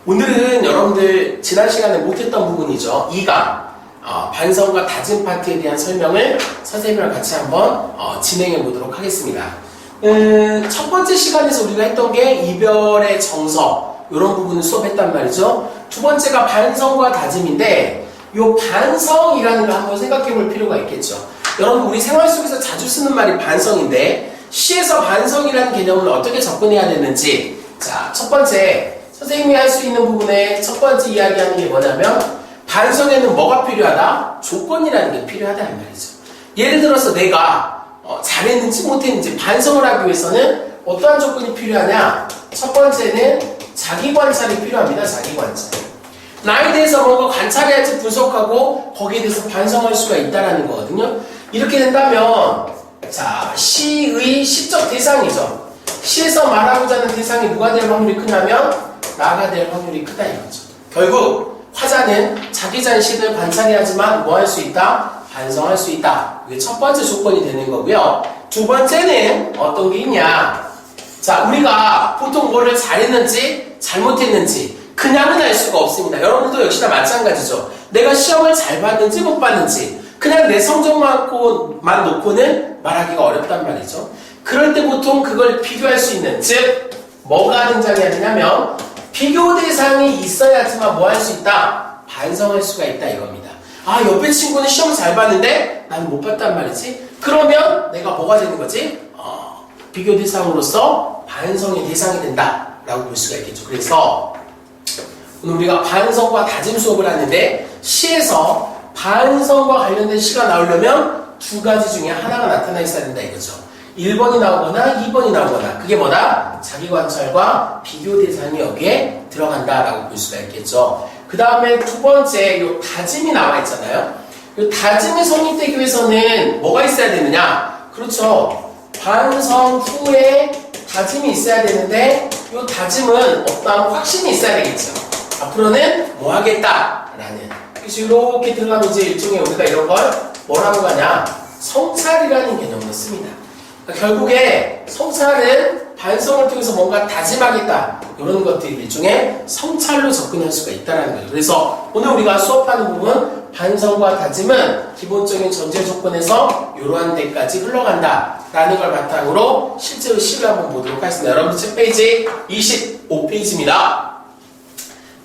오늘은 여러분들 지난 시간에 못했던 부분이죠. 2강 반성과 다짐 파트에 대한 설명을 선생님이랑 같이 한번 진행해 보도록 하겠습니다. 첫 번째 시간에서 우리가 했던 게 이별의 정서 이런 부분을 수업했단 말이죠. 두 번째가 반성과 다짐인데 이 반성이라는 거 한번 생각해 볼 필요가 있겠죠. 여러분 우리 생활 속에서 자주 쓰는 말이 반성인데 시에서 반성이라는 개념을 어떻게 접근해야 되는지, 자, 첫 번째 선생님이 할 수 있는 부분에 첫 번째 이야기하는 게 뭐냐면 반성에는 뭐가 필요하다? 조건이라는 게 필요하다 이 말이죠. 예를 들어서 내가 잘했는지 못했는지 반성을 하기 위해서는 어떠한 조건이 필요하냐? 첫 번째는 자기 관찰이 필요합니다. 자기 관찰. 나에 대해서 뭔가 관찰해야지 분석하고 거기에 대해서 반성할 수가 있다는 거거든요. 이렇게 된다면 자, 시의 시적 대상이죠. 시에서 말하고자 하는 대상이 누가 될 확률이 크냐면 나가 될 확률이 크다 이거죠. 결국 화자는 자기 자신을 관찰해야지만 뭐 할 수 있다? 반성할 수 있다. 이게 첫 번째 조건이 되는 거고요. 두 번째는 어떤 게 있냐? 자, 우리가 보통 뭐를 잘했는지 잘못했는지 그냥은 알 수가 없습니다. 여러분도 역시나 마찬가지죠. 내가 시험을 잘 봤는지 못 봤는지 그냥 내 성적만 놓고는 말하기가 어렵단 말이죠. 그럴 때 보통 그걸 비교할 수 있는, 즉 뭐가 등장해야 되냐면 비교 대상이 있어야지만 뭐 할 수 있다? 반성할 수가 있다 이겁니다. 아, 옆에 친구는 시험 잘 봤는데 나는 못 봤단 말이지? 그러면 내가 뭐가 되는 거지? 비교 대상으로서 반성의 대상이 된다 라고 볼 수가 있겠죠. 그래서 오늘 우리가 반성과 다짐 수업을 하는데 시에서 반성과 관련된 시가 나오려면 두 가지 중에 하나가 나타나 있어야 된다 이거죠. 1번이 나오거나 2번이 나오거나 그게 뭐다? 자기 관찰과 비교 대상이 여기에 들어간다라고 볼 수가 있겠죠. 그 다음에 두 번째 요 다짐이 나와 있잖아요. 요 다짐이 성립되기 위해서는 뭐가 있어야 되느냐? 그렇죠. 반성 후에 다짐이 있어야 되는데 요 다짐은 어떠한 확신이 있어야 되겠죠. 앞으로는 뭐 하겠다라는. 그래서 이렇게 들어가면 이제 일종의 우리가 이런 걸 뭐라고 하냐? 성찰이라는 개념을 씁니다. 그러니까 결국에 성찰은 반성을 통해서 뭔가 다짐하겠다 이런 것들이 일종의 성찰로 접근할 수가 있다는 거죠. 그래서 오늘 우리가 수업하는 부분 반성과 다짐은 기본적인 전제 조건에서 이러한 데까지 흘러간다라는 걸 바탕으로 실제로 시를 한번 보도록 하겠습니다. 여러분 책 페이지 25페이지입니다.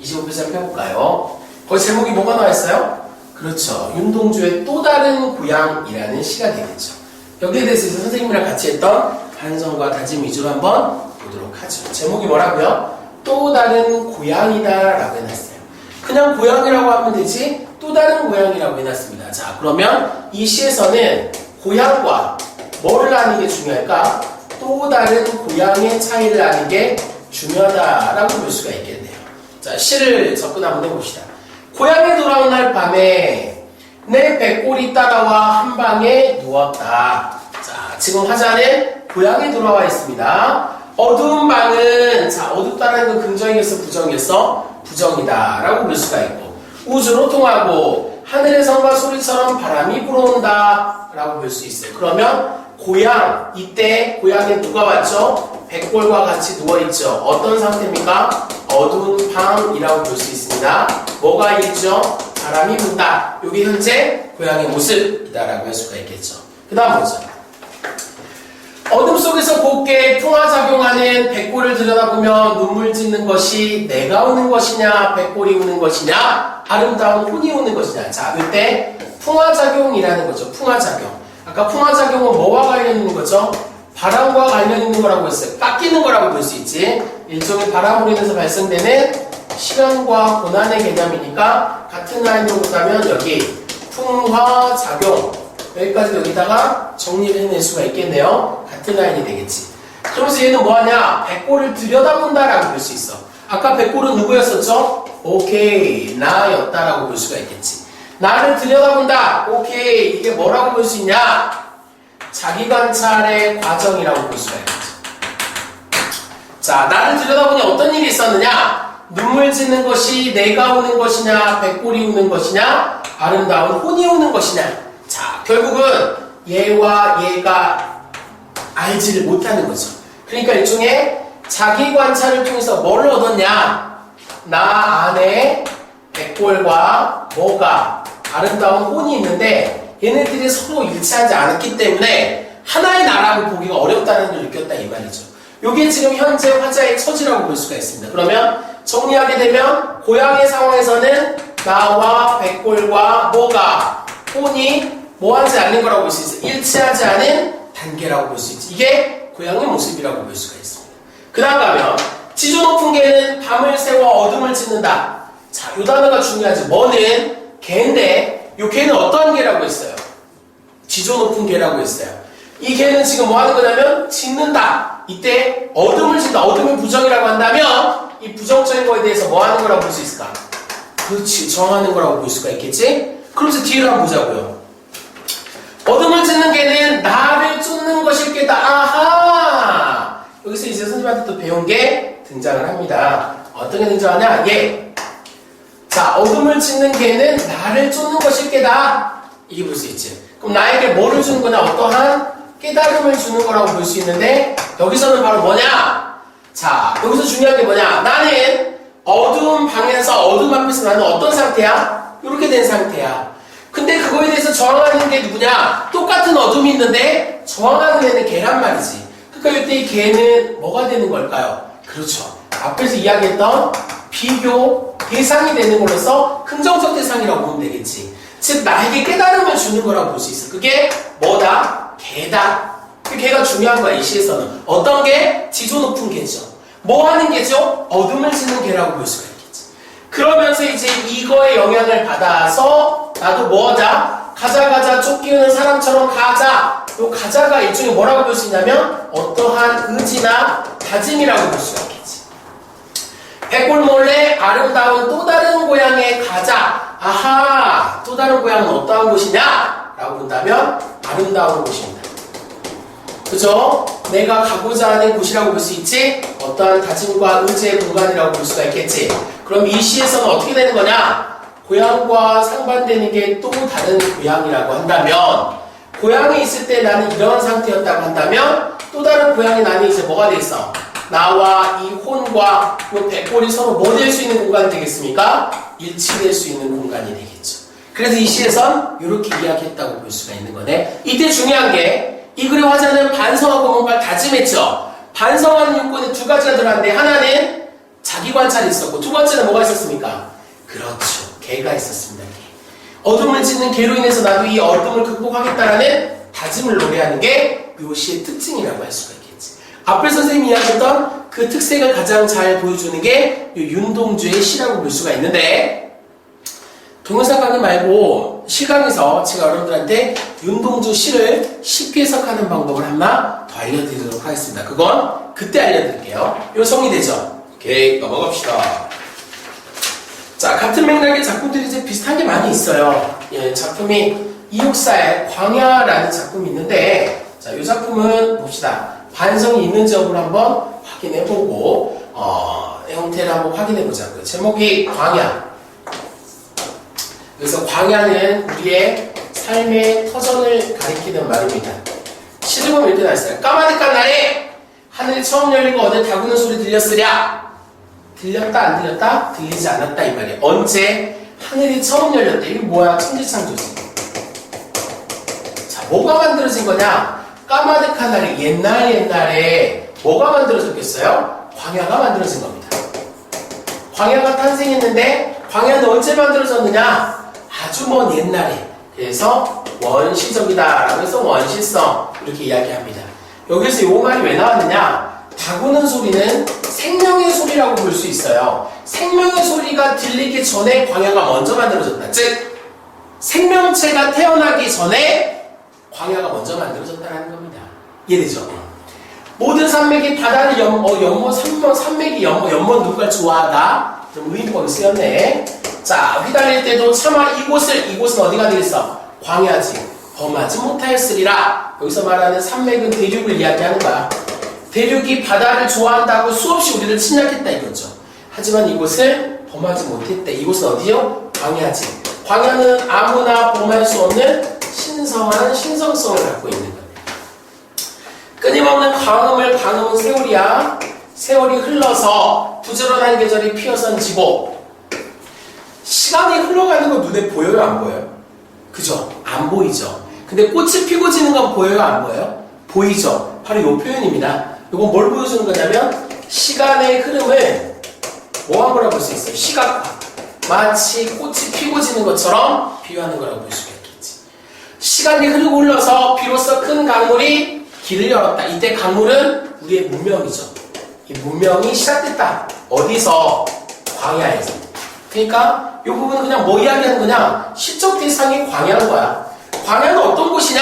25페이지 한번 펴볼까요? 거기 제목이 뭐가 나와 있어요? 그렇죠. 윤동주의 또 다른 고향이라는 시가 되겠죠. 여기에 대해서 선생님이랑 같이 했던 반성과 다짐 위주로 한번 보도록 하죠. 제목이 뭐라고요? 또 다른 고향이다 라고 해놨어요. 그냥 고향이라고 하면 되지 또 다른 고향이라고 해놨습니다. 자, 그러면 이 시에서는 고향과 뭐를 아는 게 중요할까? 또 다른 고향의 차이를 아는 게 중요하다라고 볼 수가 있겠네요. 자, 시를 접근 한번 해봅시다. 고향에 돌아온 날 밤에 내 백골이 따라와 한 방에 누웠다. 자, 지금 화자는 고향에 돌아와 있습니다. 어두운 방은, 자, 어둡다라는 건 긍정이겠어, 부정이겠어? 부정이다 라고 볼 수가 있고, 우주로 통하고 하늘에선가 소리처럼 바람이 불어온다 라고 볼 수 있어요. 그러면 고향, 이때 고향에 누가 왔죠? 백골과 같이 누워있죠. 어떤 상태입니까? 어두운 방이라고 볼 수 있습니다. 뭐가 있죠? 바람이 분다. 이게 현재 고향의 모습이다라고 할 수가 있겠죠. 그 다음 보죠. 어둠 속에서 곱게 풍화작용하는 백골을 들여다보며 눈물 짓는 것이 내가 우는 것이냐, 백골이 우는 것이냐, 아름다운 혼이 우는 것이냐. 자, 이때 풍화작용이라는 거죠. 풍화작용. 아까 풍화작용은 뭐와 관련 있는 거죠? 바람과 관련 있는 거라고 했어요. 깎이는 거라고 볼 수 있지. 일종의 바람으로 인해서 발생되는 시련과 고난의 개념이니까 같은 라인으로 보자면 여기 풍화작용 여기까지 여기다가 정리를 해낼 수가 있겠네요. 같은 라인이 되겠지. 그러면서 얘는 뭐하냐? 백골을 들여다본다라고 볼 수 있어. 아까 백골은 누구였었죠? 오케이, 나였다라고 볼 수가 있겠지. 나를 들여다본다. 오케이, 이게 뭐라고 볼 수 있냐? 자기 관찰의 과정이라고 볼 수가 있겠죠. 자, 나를 들여다보니 어떤 일이 있었느냐? 눈물 짓는 것이 내가 우는 것이냐, 백골이 우는 것이냐, 아름다운 혼이 우는 것이냐. 자, 결국은 얘와 얘가 알지를 못하는 거죠. 그러니까 일종의 자기 관찰을 통해서 뭘 얻었냐? 나 안에 백골과 뭐가 아름다운 혼이 있는데 얘네들이 서로 일치하지 않았기 때문에 하나의 나라고 보기가 어렵다는 걸 느꼈다 이 말이죠. 이게 지금 현재 화자의 처지라고 볼 수가 있습니다. 그러면 정리하게 되면 고양이 상황에서는 나와 백골과 뭐가 혼이 뭐하지 않는 거라고 볼 수 있어요. 일치하지 않은 단계라고 볼 수 있지. 이게 고양이의 모습이라고 볼 수가 있습니다. 그 다음 가면 지조 높은 개는 밤을 새워 어둠을 짓는다. 자, 이 단어가 중요하지. 뭐는 개인데 이 개는 어떠한 개라고 했어요? 지조 높은 개라고 했어요. 이 개는 지금 뭐 하는 거냐면 짓는다. 이때 어둠을 짓는다. 어둠을 부정이라고 한다면 이 부정적인 거에 대해서 뭐 하는 거라고 볼 수 있을까? 그렇지. 정하는 거라고 볼 수가 있겠지? 그러면서 뒤를 한번 보자고요. 어둠을 짓는 개는 나를 쫓는 것일 게다. 아하! 여기서 이제 선생님한테 또 배운 게 등장을 합니다. 어떤 게 등장하냐? 예. 자, 어둠을 짓는 개는 나를 쫓는 것일 게다. 이게 볼 수 있지. 그럼 나에게 뭐를 주는 거냐? 어떠한 깨달음을 주는 거라고 볼 수 있는데 여기서는 바로 뭐냐? 자, 여기서 중요한 게 뭐냐? 나는 어두운 방에서 어둠 앞에서 나는 어떤 상태야? 이렇게 된 상태야. 근데 그거에 대해서 저항하는 게 누구냐? 똑같은 어둠이 있는데 저항하는 애는 개란 말이지. 그러니까 이때 이 개는 뭐가 되는 걸까요? 그렇죠. 앞에서 이야기했던 비교 대상이 되는 걸로서 긍정적 대상이라고 보면 되겠지. 즉 나에게 깨달음을 주는 거라고 볼 수 있어. 그게 뭐다? 개다. 그 개가 중요한 거야. 이 시에서는. 어떤 개? 지조 높은 개죠. 뭐 하는 개죠? 어둠을 짓는 개라고 볼 수가 있겠지. 그러면서 이제 이거의 영향을 받아서 나도 뭐하자? 가자 쫓기는 사람처럼 가자. 요 가자가 일종의 뭐라고 볼 수 있냐면 어떠한 의지나 다짐이라고 볼 수가 있겠지. 백골 몰래 아름다운 또 다른 고향에 가자. 아하, 또 다른 고향은 어떠한 곳이냐? 라고 본다면 아름다운 곳입니다. 그죠? 내가 가고자 하는 곳이라고 볼 수 있지? 어떠한 다짐과 의지의 공간이라고 볼 수가 있겠지? 그럼 이 시에서는 어떻게 되는 거냐? 고향과 상반되는 게 또 다른 고향이라고 한다면 고향에 있을 때 나는 이런 상태였다고 한다면 또 다른 고향에 나는 이제 뭐가 돼 있어? 나와 이 혼과 이 백골이 서로 뭐 될 수 있는 공간이 되겠습니까? 일치될 수 있는 공간이 되겠죠. 그래서 이 시에선 이렇게 이야기했다고 볼 수가 있는 거네. 이때 중요한 게 이 글의 화자는 반성하고 뭔가를 다짐했죠. 반성하는 요건에 두 가지가 들어갔는데 하나는 자기 관찰이 있었고 두 번째는 뭐가 있었습니까? 그렇죠. 개가 있었습니다. 개. 어둠을 짓는 개로 인해서 나도 이 어둠을 극복하겠다라는 다짐을 노래하는 게 이 시의 특징이라고 할 수가 있겠지. 앞에 선생님이 이야기했던 그 특색을 가장 잘 보여주는 게 윤동주의 시라고 볼 수가 있는데 동영상 강의 말고 실강에서 제가 여러분들한테 윤동주 시를 쉽게 해석하는 방법을 하나 더 알려드리도록 하겠습니다. 그건 그때 알려드릴게요. 요 정리되죠? 오케이, 넘어갑시다. 자, 같은 맥락의 작품들이 이제 비슷한 게 많이 있어요. 예, 작품이 이육사의 광야라는 작품이 있는데, 자, 이 작품은 봅시다. 반성이 있는지 여부를 한번 확인해보고, 형태를 한번 확인해보자고요. 제목이 광야. 그래서 광야는 우리의 삶의 터전을 가리키는 말입니다. 시를 보면 이렇게 나와있어요. 까마득한 날에 하늘이 처음 열리고 어디 다구는 소리 들렸으랴. 들렸다 안 들렸다? 들리지 않았다 이 말이에요. 언제? 하늘이 처음 열렸다. 이게 뭐야? 천지창조지. 자, 뭐가 만들어진 거냐? 까마득한 날에 옛날에 뭐가 만들어졌겠어요? 광야가 만들어진 겁니다. 광야가 탄생했는데 광야는 언제 만들어졌느냐? 아주 먼 옛날에. 그래서 원시적이다라고 해서 원시성 이렇게 이야기합니다. 여기서 이 말이 왜 나왔느냐? 다구는 소리는 생명의 소리라고 볼 수 있어요. 생명의 소리가 들리기 전에 광야가 먼저 만들어졌다. 즉 생명체가 태어나기 전에 광야가 먼저 만들어졌다는 겁니다. 이해되죠? 모든 산맥이 바다를 산맥이 연못 누굴 좋아하다. 좀 의인법이 쓰였네. 자, 휘달릴 때도 차마 이곳은 어디가 되겠어? 광야지. 범하지 못하였으리라. 여기서 말하는 산맥은 대륙을 이야기하는 거야. 대륙이 바다를 좋아한다고 수없이 우리를 침략했다 이거죠. 하지만 이곳을 범하지 못했대. 이곳은 어디요? 광야지. 광야는 아무나 범할 수 없는 신성한 신성성을 갖고 있는 거예요. 끊임없는 강음은 세월이야. 세월이 흘러서 부지런한 계절이 피어선지고 시간이 흘러가는 거 눈에 보여요, 안 보여요? 그죠? 안 보이죠? 근데 꽃이 피고 지는 건 보여요, 안 보여요? 보이죠? 바로 이 표현입니다. 이건 뭘 보여주는 거냐면 시간의 흐름을 뭐한 거라고 볼 수 있어요? 시각화. 마치 꽃이 피고 지는 것처럼 비유하는 거라고 볼 수가 있겠지. 시간이 흐르고 흘러서 비로소 큰 강물이 길을 열었다. 이때 강물은 우리의 문명이죠. 이 문명이 시작됐다. 어디서? 광야에서. 그러니까 이 부분은 그냥 뭐 이야기하는 거냐? 시적 대상이 광야인 거야. 광야는 어떤 곳이냐?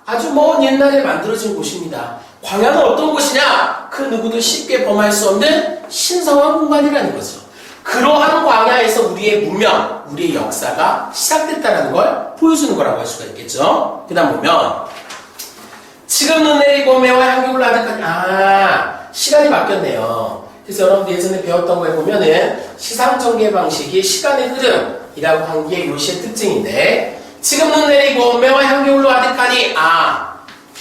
아주 먼 옛날에 만들어진 곳입니다. 광야는 어떤 곳이냐? 그 누구도 쉽게 범할 수 없는 신성한 공간이라는 거죠. 그러한 광야에서 우리의 문명, 우리의 역사가 시작됐다는 걸 보여주는 거라고 할 수가 있겠죠. 그 다음 보면 지금 눈 내리고 매와 향기 올라가는 시간이 바뀌었네요. 그래서 여러분들 예전에 배웠던 거에 보면은 시상전개 방식이 시간의 흐름이라고 한 게 요시의 특징인데 지금 눈 내리고 매와 향기 올라가득하니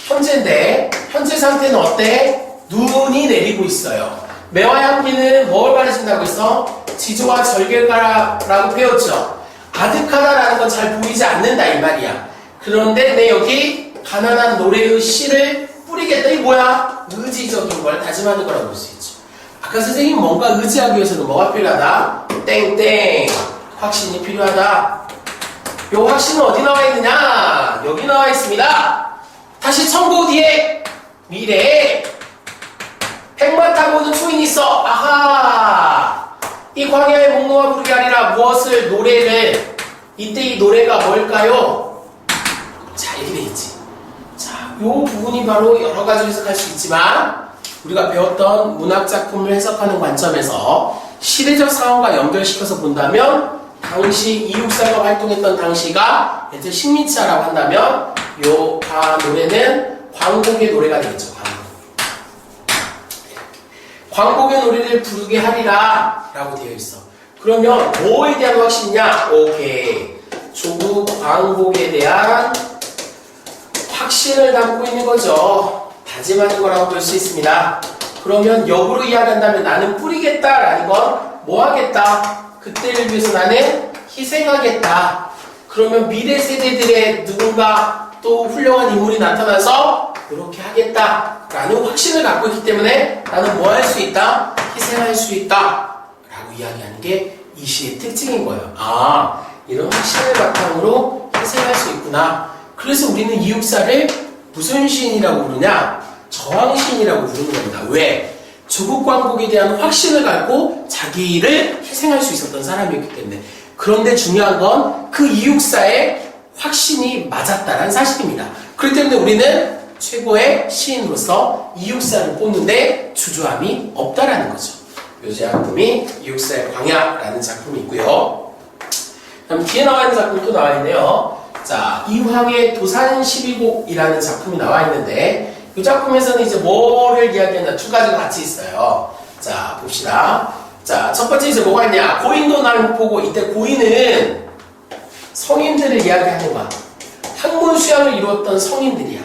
현재인데 현재 상태는 어때? 눈이 내리고 있어요. 매와 향기는 뭘 가르친다고 했어? 지조와 절개가라고 배웠죠. 아득하다라는 건 잘 보이지 않는다 이 말이야. 그런데 내 여기 가난한 노래의 씨를 뿌리겠다. 이 뭐야? 의지적인 걸 다짐하는 거라고 볼 수 있죠. 아까 선생님 뭔가 의지하기 위해서는 뭐가 필요하다? 땡땡 확신이 필요하다. 요 확신은 어디 나와 있느냐? 여기 나와 있습니다. 다시 청고 뒤에 미래에 백마 타고 오는 초인이 있어. 아하! 이 광야의 목놓아 부르게 하리라. 무엇을? 노래를. 이때 이 노래가 뭘까요? 자, 이렇게 돼 있지. 자, 요 부분이 바로 여러 가지 해석할 수 있지만 우리가 배웠던 문학작품을 해석하는 관점에서 시대적 상황과 연결시켜서 본다면 당시 이육사가 활동했던 당시가 예를 식민지라고 한다면 요 노래는 광곡의 노래가 되겠죠. 광곡의 노래를 부르게 하리라 라고 되어 있어. 그러면 뭐에 대한 확신이냐? 오케이. 조국 광곡에 대한 확신을 담고 있는 거죠. 다짐하는 거라고 볼 수 있습니다. 그러면 역으로 이야기한다면 나는 뿌리겠다라는 건 뭐 하겠다? 그때를 위해서 나는 희생하겠다. 그러면 미래 세대들의 누군가 또 훌륭한 인물이 나타나서 이렇게 하겠다라는 확신을 갖고 있기 때문에 나는 뭐 할 수 있다? 희생할 수 있다 라고 이야기하는 게 이 시의 특징인 거예요. 이런 확신을 바탕으로 희생할 수 있구나. 그래서 우리는 이육사를 무슨 시인이라고 부르냐? 저항시인이라고 부르는 겁니다. 왜? 조국 광복에 대한 확신을 갖고 자기를 희생할 수 있었던 사람이었기 때문에. 그런데 중요한 건 그 이육사의 확신이 맞았다는 사실입니다. 그렇기 때문에 우리는 최고의 시인으로서 이육사를 뽑는데 주저함이 없다라는 거죠. 이 작품이 이육사의 광야라는 작품이 있고요. 그럼 뒤에 나와 있는 작품이 또 나와 있네요. 자, 이황의 도산 12곡이라는 작품이 나와 있는데 이 작품에서는 이제 뭐를 이야기하냐 두 가지가 같이 있어요. 자, 봅시다. 자, 첫 번째 이제 뭐가 있냐? 고인도 날 못 보고. 이때 고인은 성인들을 이야기하는 거야. 학문 수양을 이루었던 성인들이야.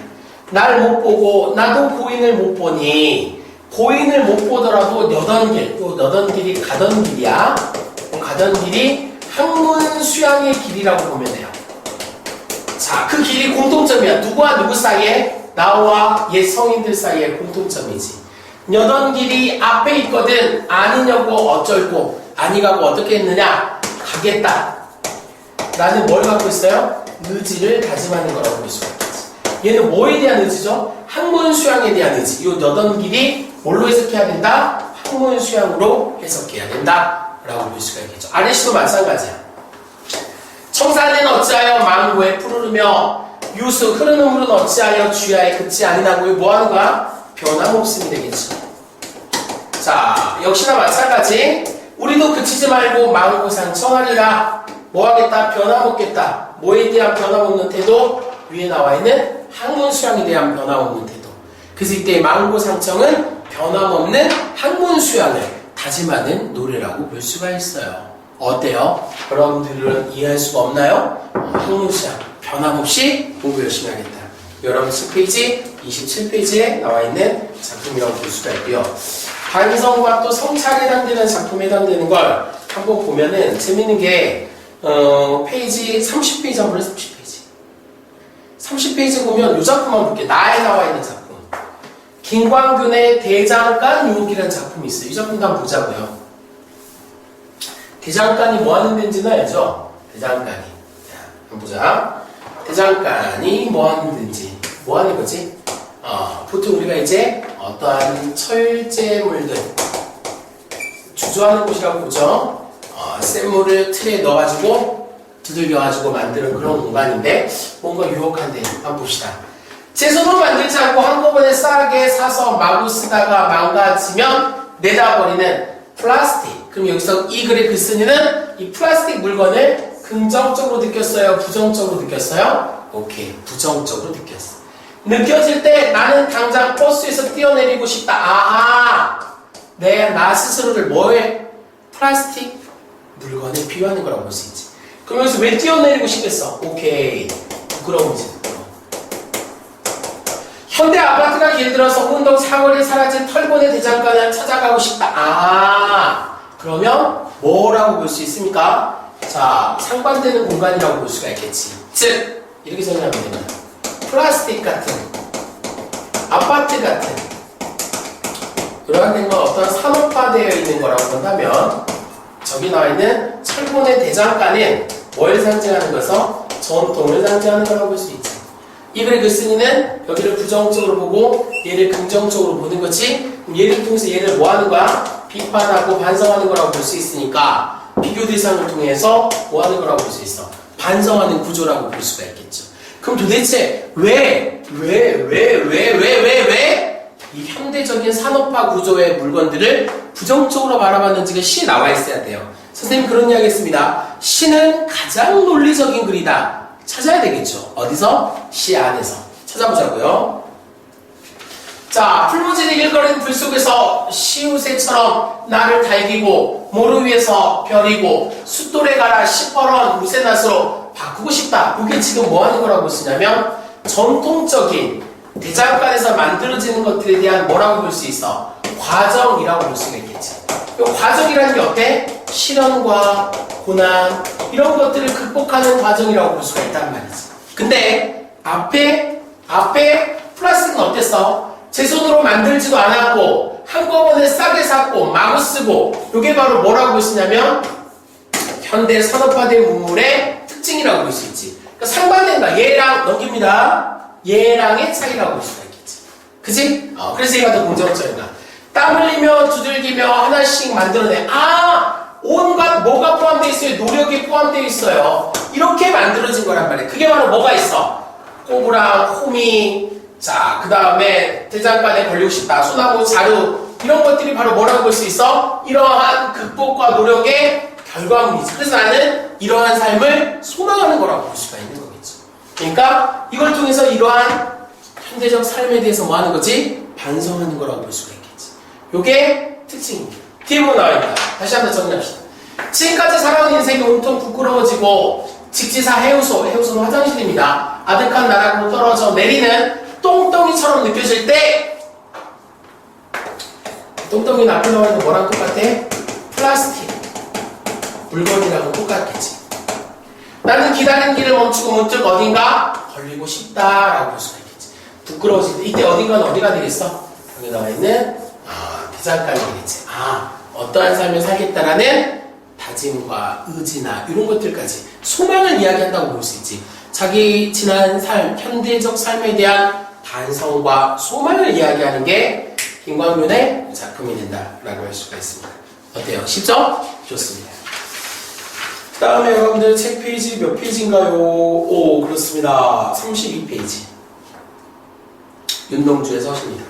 날 못 보고 나도 고인을 못 보니 고인을 못 보더라도 여던 길, 또 여던 길이 가던 길이야. 가던 길이 학문 수양의 길이라고 보면 돼요. 자, 그 길이 공통점이야. 누구와 누구 사이에? 나와 옛 성인들 사이에 공통점이지. 여던 길이 앞에 있거든. 아니냐고 어쩔고 아니가고 어떻게 했느냐? 가겠다. 나는 뭘 갖고 있어요? 의지를 다짐하는 거라고 볼 수가 있겠지. 얘는 뭐에 대한 의지죠? 학문 수양에 대한 의지. 이 여던 길이 뭘로 해석해야 된다? 학문 수양으로 해석해야 된다 라고 볼 수가 있겠죠. 아내씨도 마찬가지야. 청산은 어찌하여 망고에 푸르르며 유수 흐르는 물은 어찌하여 주야에 그치 아니나고. 뭐 하는 거야? 변함없음이 되겠죠. 자, 역시나 마찬가지. 우리도 그치지 말고 망고상 청하리라. 뭐 하겠다? 변함없겠다. 뭐에 대한 변함없는 태도? 위에 나와 있는 학문 수양에 대한 변함없는 태도. 그래서 이때 망고상청은 변함없는 학문 수양을 다짐하는 노래라고 볼 수가 있어요. 어때요? 여러분들은 이해할 수가 없나요? 학문 수양 변함없이 공부 열심히 하겠다. 여러분 10페이지, 27페이지에 나와 있는 작품이라고 볼 수가 있고요. 반성과 또 성찰에 해당되는 작품에 해당되는 걸 한번 보면은 재밌는 게 페이지 30페이지 한번 해서 30페이지 30페이지 보면 이 작품만 볼게요. 나에 나와 있는 작품 김광균의 대장간 유혹이라는 작품이 있어요. 이 작품도 한번 보자고요. 대장간이 뭐 하는 데인지는 알죠? 대장간이 자, 한번 보자. 대장간이 뭐 하는 데인지 뭐 하는 거지? 보통 우리가 이제 어떠한 철제물들 주조하는 곳이라고 보죠. 센 물을 틀에 넣어가지고 두들겨가지고 만드는 그런 공간인데 뭔가 유혹한데 한번 봅시다. 제 손으로 만들지 않고 한꺼번에 싸게 사서 마구 쓰다가 망가지면 내다버리는 플라스틱. 그럼 여기서 이 글의 글쓴이는 이 플라스틱 물건을 긍정적으로 느꼈어요? 부정적으로 느꼈어요? 오케이, 부정적으로 느꼈어. 느껴질 때 나는 당장 버스에서 뛰어내리고 싶다. 아하! 나 스스로를 뭐에? 플라스틱 물건에 비유하는 거라고 볼 수 있지. 그럼 여기서 왜 뛰어내리고 싶겠어? 오케이. 부끄러움이지, 부끄러움. 현대 아파트가 길들어서 운동 사거리에 사라진 털보네 대장간을 찾아가고 싶다. 그러면 뭐라고 볼 수 있습니까? 자, 상반되는 공간이라고 볼 수가 있겠지. 즉, 이렇게 설명하면 됩니다. 플라스틱 같은, 아파트 같은, 이러한 건 어떤 산업화되어 있는 거라고 본다면, 저기 나와 있는 철본의 대장간은 뭘 상징하는 것서 전통을 상징하는 거라고 볼 수 있지. 이 글의 글쓴이는 여기를 부정적으로 보고 얘를 긍정적으로 보는 거지. 얘를 통해서 얘를 뭐 하는 거야? 비판하고 반성하는 거라고 볼 수 있으니까 비교 대상을 통해서 뭐 하는 거라고 볼 수 있어? 반성하는 구조라고 볼 수가 있겠죠. 그럼 도대체 왜 이 현대적인 산업화 구조의 물건들을 부정적으로 바라봤는지가 시에 나와 있어야 돼요. 선생님 그런 이야기 했습니다. 시는 가장 논리적인 글이다. 찾아야 되겠죠. 어디서? 시 안에서. 찾아보자고요. 자, 풀무지개 일거리는 불 속에서 시우새처럼 나를 달기고 모루 위에서 별이고 숫돌에 가라 시퍼런 무쇠낫으로 바꾸고 싶다. 이게 지금 뭐 하는 거라고 쓰냐면 전통적인 대장간에서 만들어지는 것들에 대한 뭐라고 볼 수 있어? 과정이라고 볼 수가 있겠지. 이 과정이라는 게 어때? 실현과 고난 이런 것들을 극복하는 과정이라고 볼 수가 있단 말이지. 근데 앞에 플라스틱은 어땠어? 제 손으로 만들지도 않았고 한꺼번에 싸게 샀고 마구 쓰고 이게 바로 뭐라고 볼 수 있냐면 현대 산업화된 문물의 특징이라고 볼 수 있지. 그러니까 상반된다. 얘랑 넘깁니다. 얘랑의 차이라고 볼 수가 있겠지. 그치? 그래서 얘가 더 긍정적이다. 땀 흘리며 두들기며 하나씩 만들어내. 온갖 뭐가 포함되어 있어요? 노력이 포함되어 있어요. 이렇게 만들어진 거란 말이에요. 그게 바로 뭐가 있어? 꼬부랑, 호미, 자, 그 다음에 대장간에 걸리고 싶다. 소나무, 자루 이런 것들이 바로 뭐라고 볼 수 있어? 이러한 극복과 노력의 결과물이지. 그래서 나는 이러한 삶을 소망하는 거라고 볼 수가 있는 거겠죠. 그러니까 이걸 통해서 이러한 현대적 삶에 대해서 뭐 하는 거지? 반성하는 거라고 볼 수가 있겠지. 요게 특징입니다. 뒤에 뭐 나와있다. 다시 한번 정리합시다. 지금까지 살아온 인생이 온통 부끄러워지고 직지사 해우소는 화장실입니다. 아득한 나락으로 떨어져 내리는 똥덩이처럼 느껴질 때 똥덩이 나쁜 나와있는 뭐랑 똑같아? 플라스틱 물건이랑은 똑같겠지. 나는 기다리는 길을 멈추고 문득 어딘가 걸리고 싶다라고 볼 수가 있겠지. 부끄러워질 때 이때 어딘가는 어디가 되겠어? 여기 나와있는 대장간이 되겠지. 어떠한 삶을 살겠다라는 다짐과 의지나 이런 것들까지 소망을 이야기한다고 볼 수 있지. 자기 지난 삶, 현대적 삶에 대한 반성과 소망을 이야기하는 게 김광균의 작품이 된다라고 할 수가 있습니다. 어때요? 쉽죠? 좋습니다. 그 다음에 여러분들 책 페이지 몇 페이지인가요? 오, 그렇습니다. 32페이지. 윤동주의 서신입니다.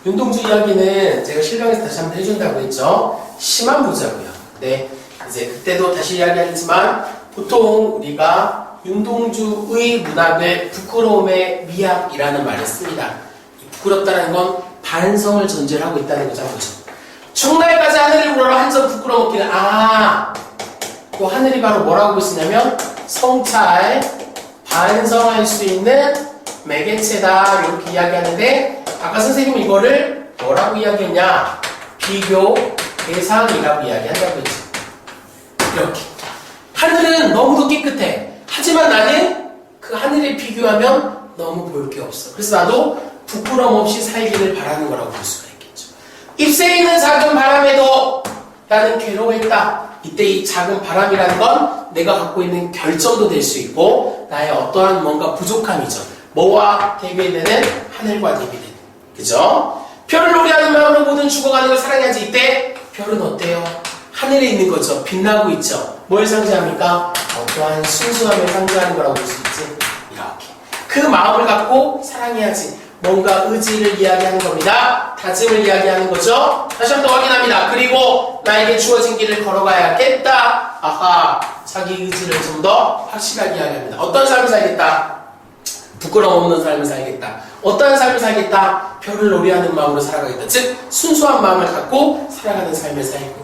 윤동주 이야기는 제가 실명에서 다시 한번 해준다고 했죠. 시만 보자고요. 네, 이제 그때도 다시 이야기하지만 보통 우리가 윤동주의 문학을 부끄러움의 미학이라는 말을 씁니다. 부끄럽다는 건 반성을 전제로 하고 있다는 거죠. 충날까지 하늘을 우러러 한 점 부끄러워 먹기는 그 하늘이 바로 뭐라고 쓰냐면 성찰, 반성할 수 있는 매개체다 이렇게 이야기하는데 아까 선생님은 이거를 뭐라고 이야기했냐? 비교 대상이라고 이야기한다고 했죠. 이렇게. 하늘은 너무도 깨끗해. 하지만 나는 그 하늘에 비교하면 너무 볼 게 없어. 그래서 나도 부끄럼 없이 살기를 바라는 거라고 볼 수가 있겠죠. 잎새 있는 작은 바람에도 나는 괴로워했다. 이때 이 작은 바람이라는 건 내가 갖고 있는 결점도 될 수 있고 나의 어떠한 뭔가 부족함이죠. 뭐와 대비되는 하늘과 대비되는. 그죠? 별을 노래하는 마음으로 모든 죽어가는 걸 사랑해야지. 이때 별은 어때요? 하늘에 있는 거죠. 빛나고 있죠. 뭘 상징합니까? 어떠한 순수함을 상징하는 거라고 볼 수 있지. 이렇게. 그 마음을 갖고 사랑해야지. 뭔가 의지를 이야기하는 겁니다. 다짐을 이야기하는 거죠. 다시 한 번 더 확인합니다. 그리고 나에게 주어진 길을 걸어가야겠다. 아하, 자기 의지를 좀 더 확실하게 이야기합니다. 어떤 삶을 살겠다? 부끄러움 없는 삶을 살겠다. 어떠한 삶을 살겠다? 별을 노래하는 마음으로 살아가겠다. 즉 순수한 마음을 갖고 살아가는 삶을 살고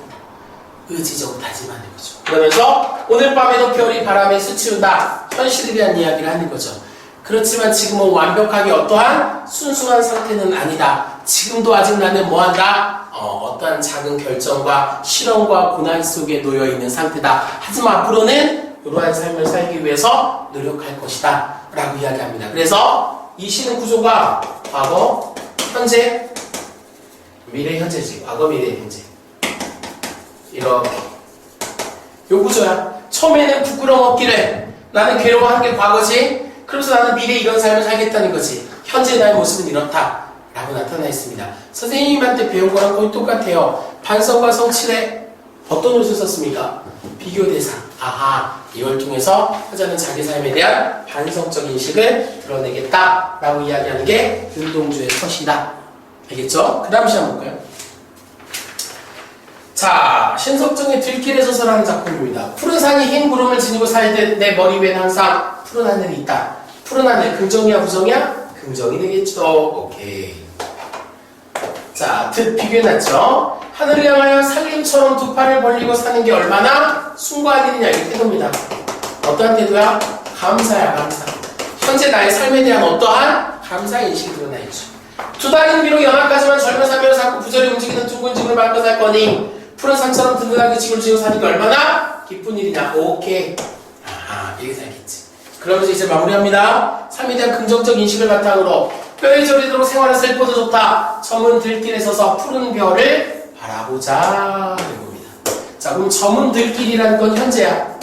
의지적으로 다짐하는 거죠. 그러면서 오늘 밤에도 별이 바람에 스치운다. 현실에 대한 이야기를 하는 거죠. 그렇지만 지금은 완벽하게 어떠한 순수한 상태는 아니다. 지금도 아직 나는 뭐한다? 어떠한 작은 결정과 실험과 고난 속에 놓여있는 상태다. 하지만 앞으로는 이러한 삶을 살기 위해서 노력할 것이다 라고 이야기합니다. 그래서 이 시는 구조가 과거, 현재, 미래, 현재지. 과거, 미래, 현재. 이렇게 요 구조야. 처음에는 부끄러움 없기를 나는 괴로워하는 게 과거지. 그래서 나는 미래에 이런 삶을 살겠다는 거지. 현재 나의 모습은 이렇다 라고 나타나 있습니다. 선생님한테 배운 거랑 거의 똑같아요. 반성과 성취에 어떤 옷을 썼습니까? 비교 대상. 아하, 이걸 통해서 하자는 자기 삶에 대한 반성적 인식을 드러내겠다 라고 이야기하는 게 윤동주의 컷이다. 알겠죠? 그 다음 시간 볼까요? 자, 신석정의 들길에 서서라는 작품입니다. 푸른 산이 흰 구름을 지니고 살듯 내 머리 위엔 항상 푸른 하늘이 있다. 푸른 하늘, 긍정이야 부정이야? 긍정이 되겠죠. 오케이. 자, 듯 비교해놨죠. 하늘을 향하여 살림처럼 두 팔을 벌리고 사는 게 얼마나 숭고한 일이냐. 이 태도입니다. 어떠한 태도야? 감사야, 감사. 현재 나의 삶에 대한 어떠한 감사인식이 드러나있죠. 두 다리는 비록 연하까지만 젊은 살며 자꾸 부절히 움직이는 둥근 집을 밟고 살 거니 푸른 산처럼 든든하게 집을 지고 사는 게 얼마나 기쁜 일이냐. 오케이. 아하, 이렇게 살겠지. 그러면서 이제 마무리합니다. 삶에 대한 긍정적 인식을 바탕으로 뼈에 저리도록 생활은 슬퍼도 좋다. 저문 들길에 서서 푸른 별을 바라보자. 이런 겁니다. 자, 그럼 저문 들길이라는 건 현재야.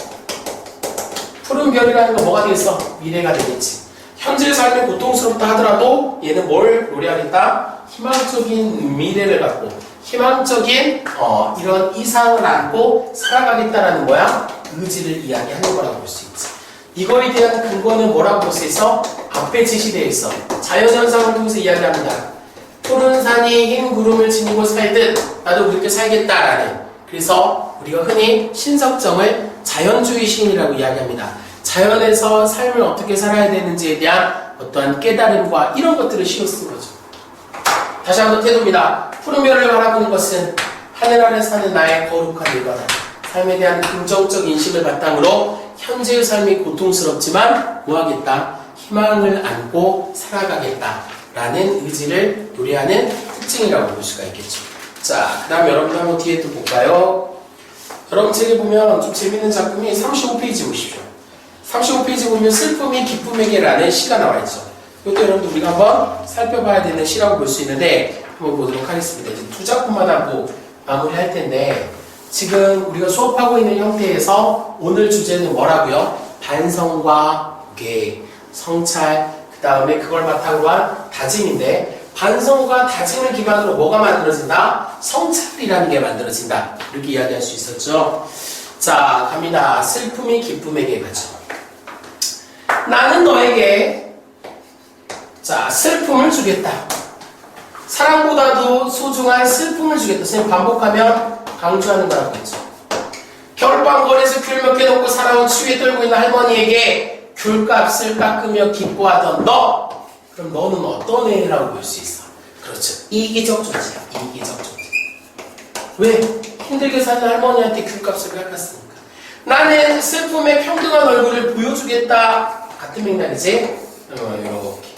푸른 별이라는 건 뭐가 되겠어? 미래가 되겠지. 현재의 삶이 고통스럽다 하더라도 얘는 뭘 노래하겠다? 희망적인 미래를 갖고 희망적인 이런 이상을 안고 살아가겠다라는 거야. 의지를 이야기하는 거라고 볼 수 있지. 이거에 대한 근거는 뭐라고 볼 수 있어? 앞에 제시되어 있어. 자연현상을 통해서 이야기합니다. 푸른 산이 흰 구름을 지니고 살듯 나도 그렇게 살겠다라는. 그래서 우리가 흔히 신석정을 자연주의 시인이라고 이야기합니다. 자연에서 삶을 어떻게 살아야 되는지에 대한 어떠한 깨달음과 이런 것들을 시로 쓴 거죠. 다시 한번 태도입니다. 푸른 별을 바라보는 것은 하늘 아래 사는 나의 거룩한 일과다. 삶에 대한 긍정적 인식을 바탕으로 현재의 삶이 고통스럽지만 뭐하겠다? 희망을 안고 살아가겠다 라는 의지를 노래하는 특징이라고 볼 수가 있겠죠. 자, 그 다음 여러분 한번 뒤에 또 볼까요? 여러분 책에 보면 좀 재밌는 작품이 35페이지 보십시오. 35페이지 보면 슬픔이 기쁨에게라는 시가 나와 있죠. 이것도 여러분들 우리가 한번 살펴봐야 되는 시라고 볼 수 있는데 한번 보도록 하겠습니다. 이제 두 작품마다 마무리할 텐데 지금 우리가 수업하고 있는 형태에서 오늘 주제는 뭐라고요? 반성과 계획, 성찰, 그 다음에 그걸 바탕으로 한 다짐인데 반성과 다짐을 기반으로 뭐가 만들어진다? 성찰이라는 게 만들어진다. 이렇게 이야기할 수 있었죠. 자, 갑니다. 슬픔이 기쁨에게 가죠. 나는 너에게 자 슬픔을 주겠다. 사랑보다도 소중한 슬픔을 주겠다. 선생님 반복하면 강조하는 거라고 했죠. 겨울밤 거리에서 귤 몇 개 놓고 살아온 추위에 떨고 있는 할머니에게 귤값을 깎으며 기뻐하던 너. 그럼 너는 어떤 애라고 볼 수 있어? 그렇죠. 이기적 존재야. 이기적 존재. 왜? 힘들게 사는 할머니한테 귤값을 깎았으니까. 나는 슬픔의 평등한 얼굴을 보여주겠다. 같은 맥락이지? 이렇게.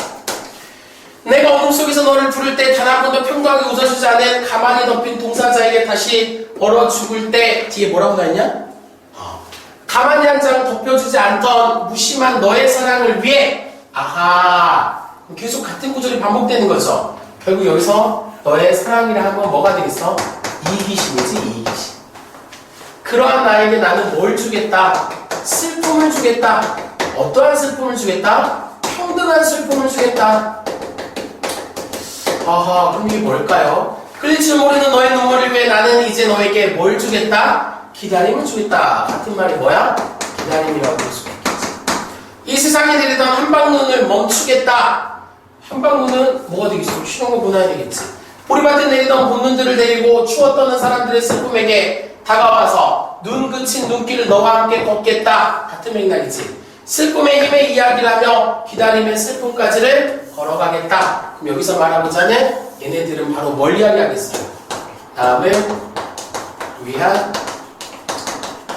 내가 어둠 속에서 너를 부를 때 단 한 번도 평등하게 웃어주지 않은 가만히 덮인 동사자에게 다시 얼어 죽을 때 뒤에 뭐라고 나있냐? 가만히 한 장 덮여주지 않던 무심한 너의 사랑을 위해 아하 계속 같은 구절이 반복되는 거죠. 결국 여기서 너의 사랑이라 하면 뭐가 되겠어? 이기심이지 이기심. 그러한 나에게 나는 뭘 주겠다? 슬픔을 주겠다. 어떠한 슬픔을 주겠다? 평등한 슬픔을 주겠다. 아하 그럼 이게 뭘까요? 흘릴 줄 모르는 너의 눈물을 위해 나는 이제 너에게 뭘 주겠다? 기다림을 주겠다. 같은 말이 뭐야? 기다림이라고 볼 수가 있겠지. 이 세상에 내리던 한방눈을 멈추겠다. 한방눈은 뭐가 되겠어? 쉬운 거 보나야 되겠지. 보리밭에 내리던 봄눈들을 데리고 추워 떠는 사람들의 슬픔에게 다가와서 눈 그친 눈길을 너와 함께 걷겠다. 같은 맥락이지. 슬픔의 힘의 이야기를 하며 기다림의 슬픔까지를 걸어가겠다. 그럼 여기서 말하고자는 얘네들은 바로 뭘 이야기하겠어요? 다음은 위한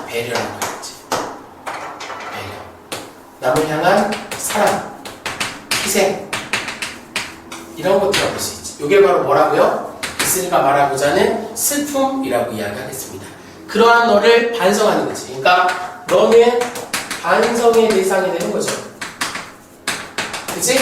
배려라고 해야지. 배려. 남을 향한 사랑, 희생 이런 것들을 볼 수 있지. 이게 바로 뭐라고요? 이슬이가 말하고자 하는 슬픔이라고 이야기하겠습니다. 그러한 너를 반성하는 거지. 그러니까 너는 반성의 대상이 되는 거죠. 그치?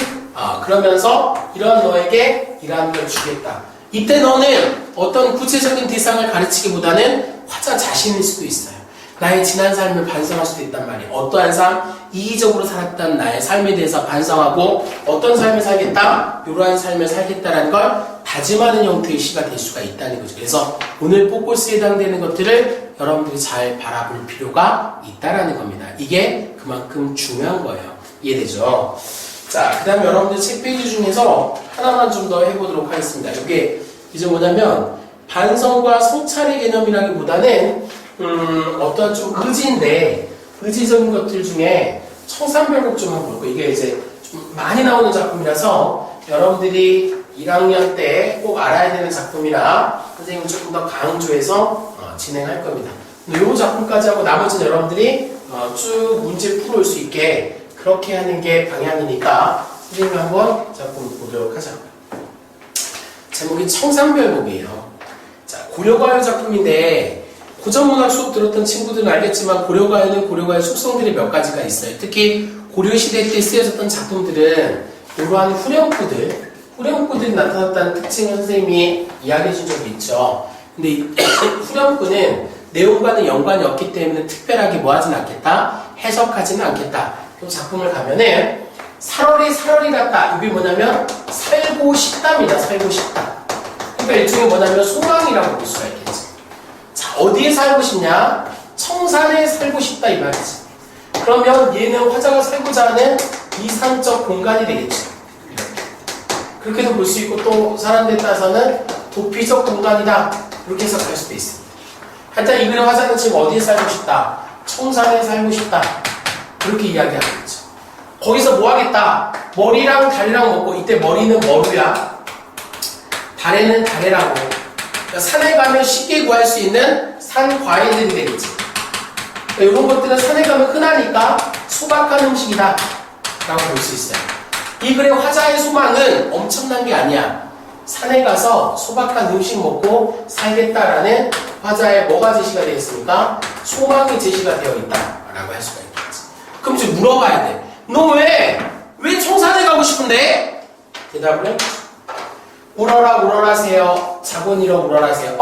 그러면서 이런 너에게 이러한 걸 주겠다. 이때 너는 어떤 구체적인 대상을 가르치기보다는 화자 자신일 수도 있어요. 나의 지난 삶을 반성할 수도 있단 말이에요. 어떠한 삶, 이기적으로 살았던 나의 삶에 대해서 반성하고 어떤 삶을 살겠다, 이러한 삶을 살겠다라는 걸 다짐하는 형태의 시가 될 수가 있다는 거죠. 그래서 오늘 포커스에 해당되는 것들을 여러분들이 잘 바라볼 필요가 있다라는 겁니다. 이게 그만큼 중요한 거예요. 이해되죠? 자, 그 다음에 여러분들 책 페이지 중에서 하나만 좀 더 해보도록 하겠습니다. 이게 이제 뭐냐면 반성과 성찰의 개념이라기보다는 어떤 좀 의지인데 의지적인 것들 중에 청산별곡 좀 한번 볼까. 이게 이제 좀 많이 나오는 작품이라서 여러분들이 1학년 때 꼭 알아야 되는 작품이라 선생님은 조금 더 강조해서 진행할 겁니다. 이 작품까지 하고 나머지는 여러분들이 쭉 문제 풀어올 수 있게 그렇게 하는 게 방향이니까 선생님이 한번 작품 보도록 하자. 제목이 청산별곡이에요. 자, 고려가요 작품인데 고전문학 수업 들었던 친구들은 알겠지만 고려가요는 고려가요 속성들이 몇 가지가 있어요. 특히 고려시대 때 쓰여졌던 작품들은 이러한 후렴구들이 나타났다는 특징을 선생님이 이야기해 준 적이 있죠. 근데 이 후렴구는 내용과는 연관이 없기 때문에 특별하게 뭐 하진 않겠다? 해석하지는 않겠다. 이 작품을 가면은 살얼이 같다. 이게 뭐냐면 살고 싶답니다. 살고 싶다. 그러니까 일종의 뭐냐면 소망이라고 볼 수가 있겠지. 자, 어디에 살고 싶냐? 청산에 살고 싶다 이 말이지. 그러면 얘는 화자가 살고자 하는 이상적 공간이 되겠죠. 그렇게도 볼 수 있고 또 사람들에 따라서는 도피적 공간이다. 그렇게 해석할 수도 있습니다. 하여튼 이 글의 화자는 지금 어디에 살고 싶다? 청산에 살고 싶다. 그렇게 이야기하겠죠. 거기서 뭐 하겠다? 머리랑 다리랑 먹고 이때 머리는 머루야. 다래는 다래라고. 그러니까 산에 가면 쉽게 구할 수 있는 산 과일들이 되겠지. 그러니까 이런 것들은 산에 가면 흔하니까 소박한 음식이다 라고 볼 수 있어요. 이 글의 화자의 소망은 엄청난 게 아니야. 산에 가서 소박한 음식 먹고 살겠다라는 화자의 뭐가 제시가 되어 있습니까? 소망이 제시가 되어 있다라고 할 수가 있겠지. 그럼 이제 물어봐야 돼. 너 왜 청산에 가고 싶은데? 대답을 해. 울어라 울어라세요. 자곤이러 울어라세요.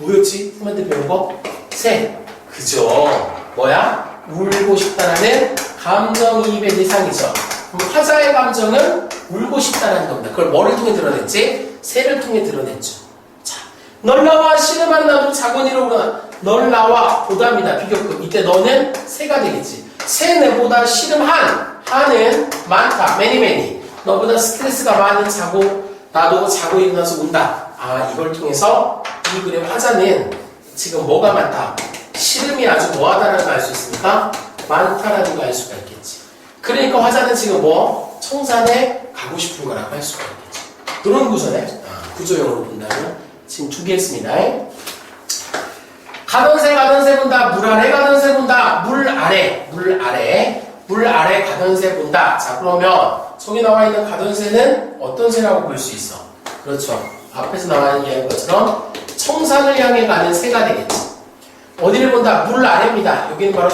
뭐였지? 선배한테 배운 거? 새. 그죠? 뭐야? 울고 싶다라는 감정이입의 대상이죠. 그럼 화자의 감정은 울고 싶다라는 겁니다. 그걸 뭐를 통해 드러냈지? 새를 통해 드러냈죠. 자, 널 나와 씨름한 나도 자곤이러 울어. 널 나와 보답니다. 비교급. 이때 너는 새가 되겠지. 새 내보다 씨름한 한은 많다. 매니 너보다 스트레스가 많은 나도 자고 일어나서 운다. 이걸 통해서 이 글의 화자는 지금 뭐가 많다? 씨름이 아주 뭐하다라는 걸 알 수 있습니까? 많다라는 걸 알 수가 있겠지. 그러니까 화자는 지금 청산에 가고 싶은 거라고 할 수가 있겠지. 이런 구조형으로 본다면 지금 두 개 했습니다. 가던 새 본다. 물 아래 가던 새 본다. 물 아래 가던 새 본다. 자, 그러면 저기 나와 있는 가돈새는 어떤 새라고 볼 수 있어? 그렇죠. 앞에서 나와 있는 것처럼 청산을 향해 가는 새가 되겠지. 어디를 본다? 물 아래입니다. 여기는 바로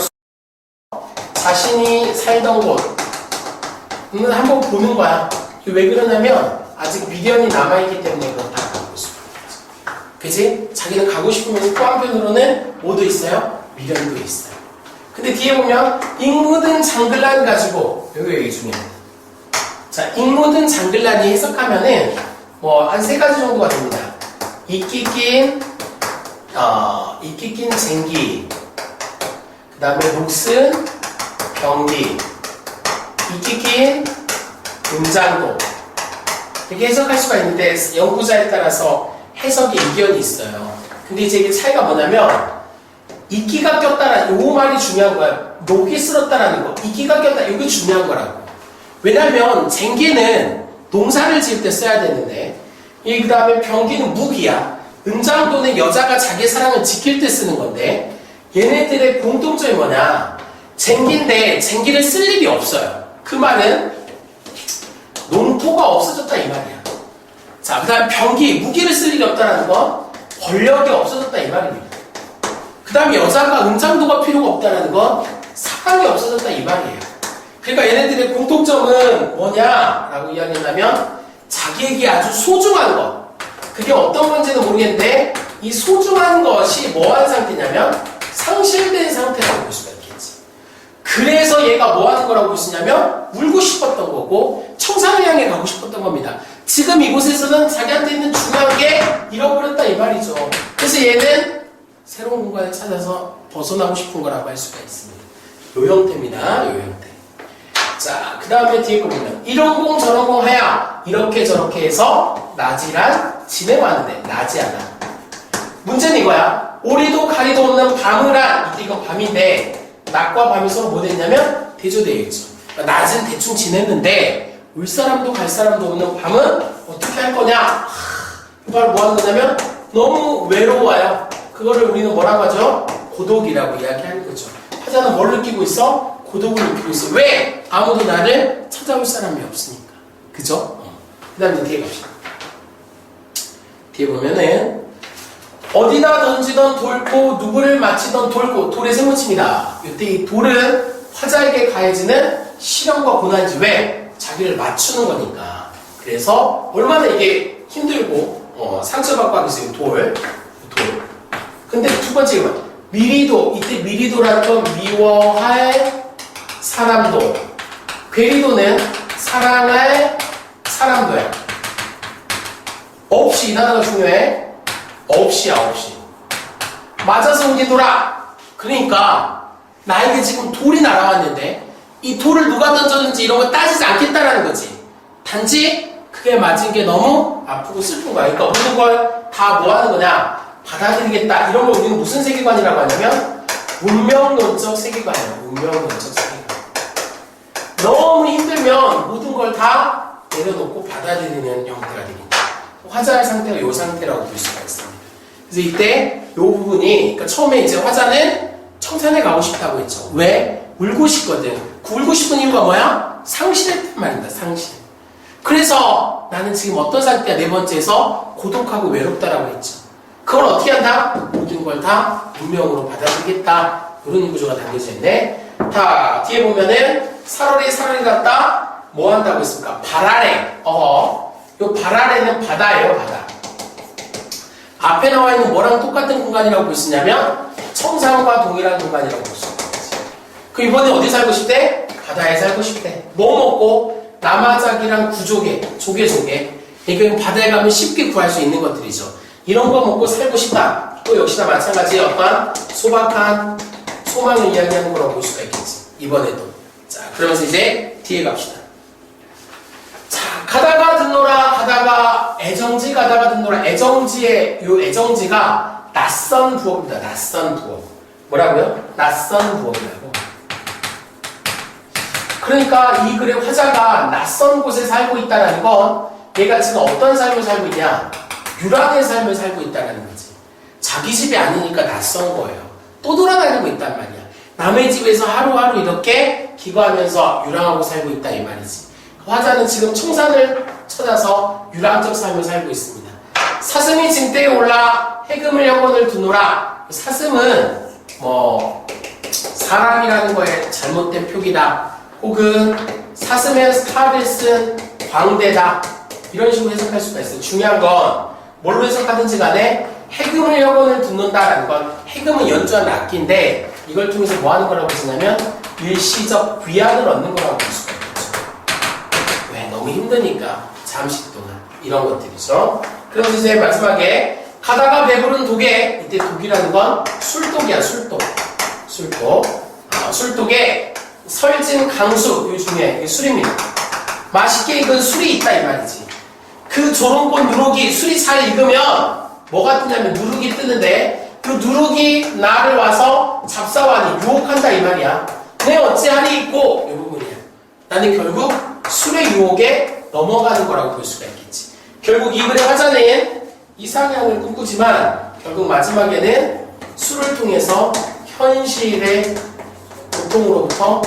자신이 살던 곳은 한번 보는 거야. 왜 그러냐면 아직 미련이 남아있기 때문에 그렇다고 볼 수 있어. 그치? 자기는 가고 싶으면서 또 한편으로는 뭐도 있어요? 미련도 있어요. 근데 뒤에 보면 잉무든 장글란 가지고 여기 중요해. 자, 잉무든 장글란이 해석하면은 뭐 한 세 가지 정도가 됩니다. 이끼 낀 쟁기, 그 다음에 녹슨 경기, 이끼 낀 음장도, 이렇게 해석할 수가 있는데 연구자에 따라서 해석에 이견이 있어요. 근데 이제 이게 차이가 뭐냐면 이끼가 꼈다라는 요 말이 중요한 거야. 녹이 쓸었다라는 거. 이끼가 꼈다. 이게 중요한 거라고. 왜냐면 쟁기는 농사를 지을 때 써야 되는데 그 다음에 병기는 무기야. 음장도는 여자가 자기 사랑을 지킬 때 쓰는 건데 얘네들의 공통점이 뭐냐. 쟁기인데 쟁기를 쓸 일이 없어요. 그 말은 농토가 없어졌다 이 말이야. 자, 그 다음에 병기, 무기를 쓸 일이 없다는 건 권력이 없어졌다 이 말입니다. 그 다음에 여자가 음장도가 필요가 없다는 건 사랑이 없어졌다 이 말이에요. 그러니까 얘네들의 공통점은 뭐냐라고 이야기한다면 자기에게 아주 소중한 것, 그게 어떤 건지는 모르겠는데 이 소중한 것이 뭐한 상태냐면 상실된 상태라고 볼 수가 있겠지. 그래서 얘가 뭐하는 거라고 볼 수 있냐면 울고 싶었던 거고 청산을 향해 가고 싶었던 겁니다. 지금 이곳에서는 자기한테 있는 중요한 게 잃어버렸다 이 말이죠. 그래서 얘는 새로운 공간을 찾아서 벗어나고 싶은 거라고 할 수가 있습니다. 요 형태입니다. 요 형태. 자, 그 다음에 뒤에 거 보면 이런 공 저런 공 하야 이렇게 저렇게 해서 낮이란 지내왔는데 낮이 하나. 문제는 이거야. 오리도 가리도 없는 밤을 한, 이때 이건 밤인데 낮과 밤이 서로 뭐 됐냐면 대조되어 있죠. 그러니까 낮은 대충 지냈는데 올 사람도 갈 사람도 없는 밤은 어떻게 할 거냐. 바로 뭐 하는 거냐면 너무 외로워요. 그거를 우리는 뭐라고 하죠? 고독이라고 이야기하는 거죠. 화자는 뭘 느끼고 있어? 고독을 느끼고 있어. 왜? 아무도 나를 찾아올 사람이 없으니까. 그죠? 그 다음에 뒤에 갑시다. 뒤에 보면은 어디다 던지던 돌고 누구를 맞히던 돌고 돌의 세모칩니다. 이때 이 돌은 화자에게 가해지는 시련과 고난이지. 왜? 자기를 맞추는 거니까. 그래서 얼마나 이게 힘들고 상처받고 하고 있어요. 돌. 근데 두 번째 거 미리도. 이때 미리도라는 건 미워할 사람도, 괴리도는 사랑할 사람도야. 없이 이 단어가 중요해. 없이야. 없이 맞아서 우기돌아. 그러니까 나에게 지금 돌이 날아왔는데 이 돌을 누가 던졌는지 이런 거 따지지 않겠다라는 거지. 단지 그게 맞은 게 너무 아프고 슬픈 거야. 그러니까 모든 걸 다 뭐 하는 거냐, 받아들이겠다. 이런 걸 우리는 무슨 세계관이라고 하냐면 운명론적 세계관이에요. 운명론적 세계관. 너무 힘들면 모든 걸 다 내려놓고 받아들이는 형태가 되겠다. 화자의 상태가 이 상태라고 볼 수가 있습니다. 그래서 이때 이 부분이, 그러니까 처음에 이제 화자는 청산에 가고 싶다고 했죠. 왜? 울고 싶거든. 그 울고 싶은 이유가 뭐야? 상실했단 말입니다. 상실. 그래서 나는 지금 어떤 상태야? 네 번째에서 고독하고 외롭다라고 했죠. 그걸 어떻게 한다? 모든 걸 다 운명으로 받아들이겠다. 이런 구조가 담겨져 있는데, 자, 뒤에 보면은 살얼이 같다. 뭐 한다고 했습니까? 발 아래. 요 발 아래는 바다예요, 바다. 앞에 나와 있는 뭐랑 똑같은 공간이라고 볼 수 있냐면 청산과 동일한 공간이라고 볼 수 있겠지. 그 이번에 어디 살고 싶대? 바다에 살고 싶대. 뭐 먹고? 남아작이랑 구조개, 조개. 그러니까 바다에 가면 쉽게 구할 수 있는 것들이죠. 이런 거 먹고 살고 싶다. 또 역시나 마찬가지 어떠한 소박한 소망을 이야기하는 거라고 볼 수가 있겠지. 이번에도. 자, 그러면서 이제 뒤에 갑시다. 자, 가다가 듣노라, 애정지 가다가 듣노라. 애정지의, 요 애정지가 낯선 부업입니다. 낯선 부업. 뭐라고요? 낯선 부업이라고. 그러니까 이 글의 화자가 낯선 곳에 살고 있다는 건 얘가 지금 어떤 삶을 살고 있냐? 유랑의 삶을 살고 있다는 거지. 자기 집이 아니니까 낯선 거예요. 또 돌아다니고 있단 말이야. 남의 집에서 하루하루 이렇게 기거하면서 유랑하고 살고 있다 이 말이지. 화자는 지금 청산을 찾아서 유랑적 삶을 살고 있습니다. 사슴이 징대에 올라 해금을 영혼을 두노라. 사슴은 뭐 사람이라는 거에 잘못된 표기다. 혹은 사슴의 탈을 쓴 광대다. 이런 식으로 해석할 수가 있어요. 중요한 건 뭘로 해석하든지 간에 해금을 영혼을 듣는다라는 건 해금은 연주하는 악기인데 이걸 통해서 뭐 하는 거라고 보시냐면 일시적 귀환을 얻는 거라고 볼 수가 있겠죠. 왜? 너무 힘드니까 잠시 동안 이런 것들이죠. 그럼 이제 마지막에 가다가 배부른 독에 이때 독이라는 건 술독이야. 술독. 술독에 설진 강수 이거 중요해. 이게 술입니다. 맛있게 익은 술이 있다 이 말이지. 그 조롱꽃 누룩이 술이 잘 익으면 뭐가 뜨냐면 누룩이 뜨는데 그 누룩이 나를 와서 잡사와니 유혹한다 이 말이야. 내 어찌하리 있고 이 부분이야. 나는 결국 술의 유혹에 넘어가는 거라고 볼 수가 있겠지. 결국 이 글의 화자는 이상향을 꿈꾸지만 결국 마지막에는 술을 통해서 현실의 고통으로부터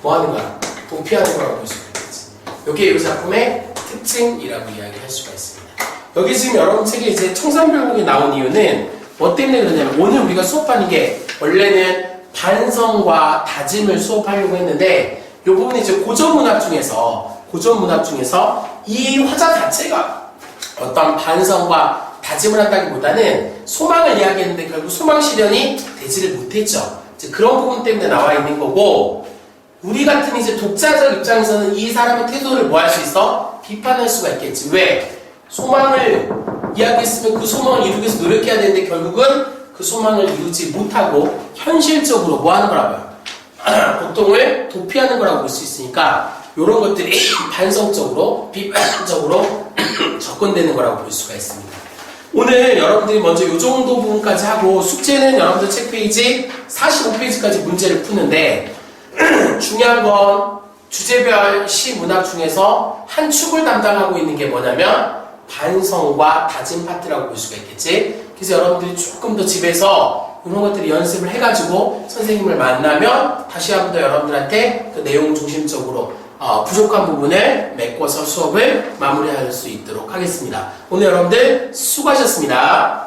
뭐 하는 거야? 도피하는 거라고 볼 수가 있겠지. 이게 이 작품의 특징이라고 이야기할 수가 있습니다. 여기 지금 여러분 책에 이제 청산별곡이 나온 이유는 뭐 때문에 그러냐면 오늘 우리가 수업하는 게 원래는 반성과 다짐을 수업하려고 했는데 이 부분이 이제 고전문학 중에서 이 화자 자체가 어떤 반성과 다짐을 한다기보다는 소망을 이야기했는데 결국 소망 실현이 되지를 못했죠. 이제 그런 부분 때문에 나와 있는 거고 우리 같은 이제 독자적 입장에서는 이 사람의 태도를 뭐 할 수 있어? 비판할 수가 있겠지. 왜? 소망을 이야기했으면 그 소망을 이루기 위해서 노력해야 되는데 결국은 그 소망을 이루지 못하고 현실적으로 뭐 하는 거라고요? 고통을 도피하는 거라고 볼 수 있으니까 이런 것들이 반성적으로 비판적으로 접근되는 거라고 볼 수가 있습니다. 오늘 여러분들이 먼저 이 정도 부분까지 하고 숙제는 여러분들 책 페이지 45페이지까지 문제를 푸는데 중요한 건 주제별 시 문학 중에서 한 축을 담당하고 있는 게 뭐냐면 반성과 다짐 파트라고 볼 수가 있겠지. 그래서 여러분들이 조금 더 집에서 이런 것들을 연습을 해가지고 선생님을 만나면 다시 한번 더 여러분들한테 그 내용 중심적으로 부족한 부분을 메꿔서 수업을 마무리할 수 있도록 하겠습니다. 오늘 여러분들 수고하셨습니다.